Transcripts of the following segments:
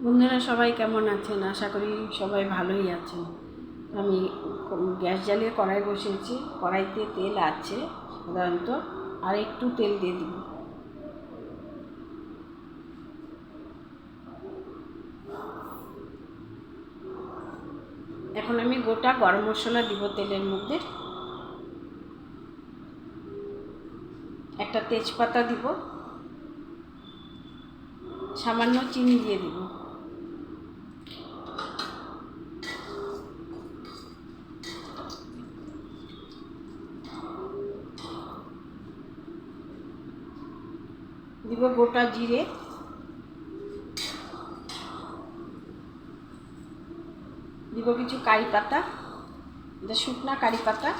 বন্ধুরা সবাই কেমন আছেন? আশা করি সবাই ভালোই আছেন। আমি গ্যাস জ্বালিয়ে কড়াই বসিয়েছি। কড়াইতে তেল আছে সাধারণত, আর একটু তেল দিয়ে দিব। এখন আমি গোটা গরম মশলা দিব তেলের মধ্যে। একটা তেজপাতা দিব, সামান্য চিনি দিয়ে দিব। দিব গোটা জিরে, দিব কিছু কারি পাতা। এটা শুকনা কারি পাতা,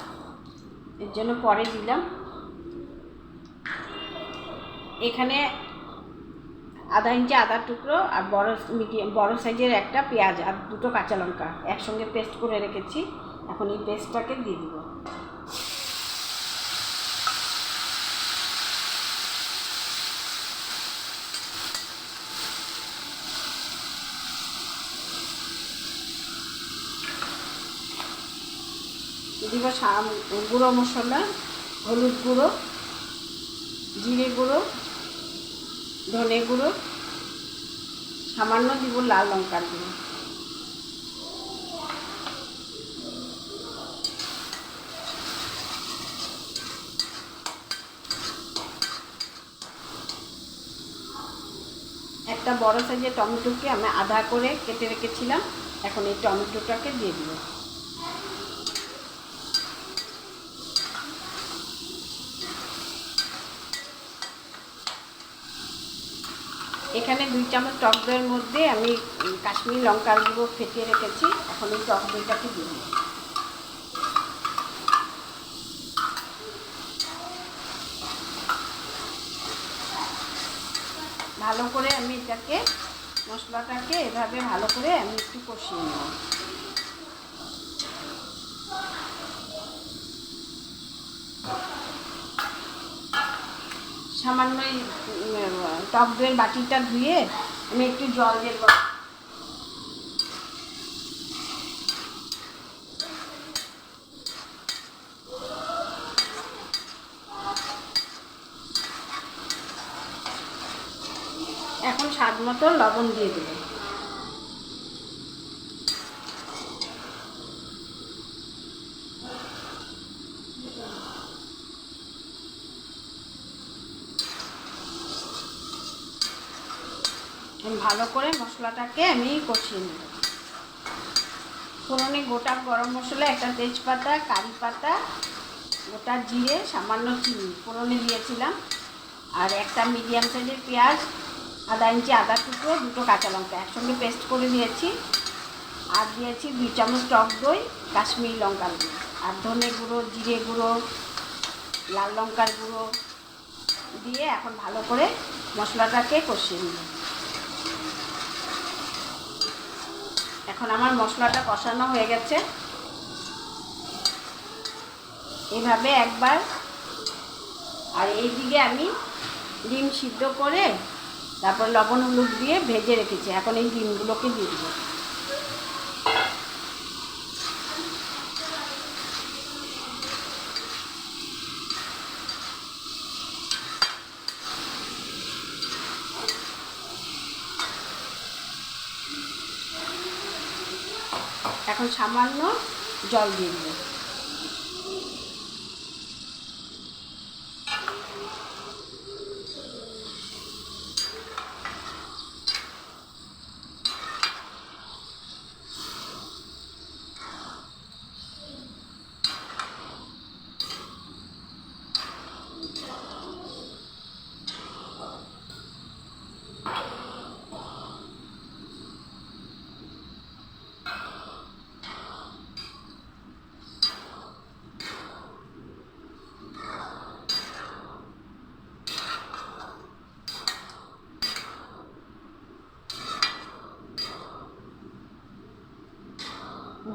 এর জন্য পরে দিলাম। এখানে আধা ইঞ্চি আদার টুকরো আর বড় সাইজের একটা পেঁয়াজ আর দুটো কাঁচা লঙ্কা একসঙ্গে পেস্ট করে রেখেছি। এখন এই পেস্টটাকে দিয়ে দিব। দিব গুঁড়ো মশলা, হলুদ গুঁড়ো, জিরে গুঁড়ো, ধনে গুঁড়ো, সামান্য দিব লাল লঙ্কার গুঁড়ো। একটা বড় সাইজের টমেটোকে আমি আধা করে কেটে রেখেছিলাম, এখন এই টমেটোটাকে দিয়ে দিব। এখানে 2 চামচ টক দইয়ের মধ্যে আমি কাশ্মীরি লঙ্কার গুঁড়ো ফেটিয়ে রেখেছি, এখন এই টক দইটাকে দিয়ে দিব। ভালো করে আমি এটাকে মশলাটাকে এভাবে ভালো করে আমি একটু কষিয়ে নেব। সামান্য টক দইয়ের বাটিটা ধুয়ে আমি একটু জল দেব। এখন স্বাদ মতো লবণ দিয়ে দেব। ভালো করে মশলাটাকে আমি কষিয়ে নেব। ফোড়নে গোটা গরম মশলা, একটা তেজপাতা, কারি পাতা, গোটা জিরে, সামান্য চিনি ফোড়নে দিয়েছিলাম, আর একটা মিডিয়াম সাইজের পেঁয়াজ, আধা ইঞ্চি আদা টুকরো, দুটো কাঁচা লঙ্কা একসঙ্গে পেস্ট করে দিয়েছি। আর দিয়েছি 2 চামচ টক দই, কাশ্মীরি লঙ্কার গুঁড়ো, আর ধনে গুঁড়ো, জিরে গুঁড়ো, লাল লঙ্কার গুঁড়ো দিয়ে এখন ভালো করে মশলাটাকে কষিয়ে নেব। এখন আমার মশলাটা কষানো হয়ে গেছে। এভাবে একবার, আর এইদিকে আমি ডিম সিদ্ধ করে তারপর লবণ হলুদ দিয়ে ভেজে রেখেছি, এখন এই ডিমগুলোকে দিয়ে দেবো। এখন সামান্য জল দিয়ে দেবো।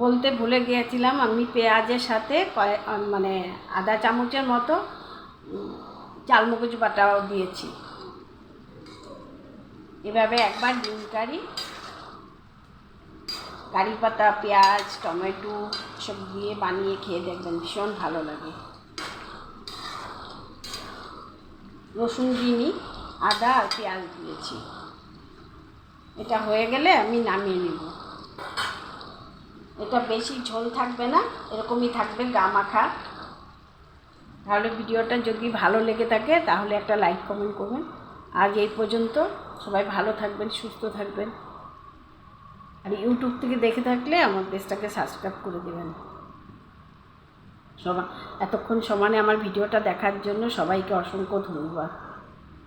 বলতে ভুলে গিয়েছিলাম, আমি পেঁয়াজের সাথে মানে আধা চামচের মতো চালমগজ বাটাও দিয়েছি। এভাবে একবার ডিম কারি কারি পাতা, পেঁয়াজ, টমেটো সব দিয়ে বানিয়ে খেয়ে দেখবেন, ভীষণ ভালো লাগে। রসুন দিইনি, আদা আর পেঁয়াজ দিয়েছি। এটা হয়ে গেলে আমি নামিয়ে নেব। এটা বেশি ঝোল থাকবে না, এরকমই থাকবে গা মাখা। তাহলে ভিডিওটা যদি ভালো লেগে থাকে তাহলে একটা লাইক কমেন্ট করবেন। আজ এই পর্যন্ত, সবাই ভালো থাকবেন, সুস্থ থাকবেন। আর ইউটিউব থেকে দেখে থাকলে আমার পেজটাকে সাবস্ক্রাইব করে দেবেন। এতক্ষণ সমানে আমার ভিডিওটা দেখার জন্য সবাইকে অসংখ্য ধন্যবাদ।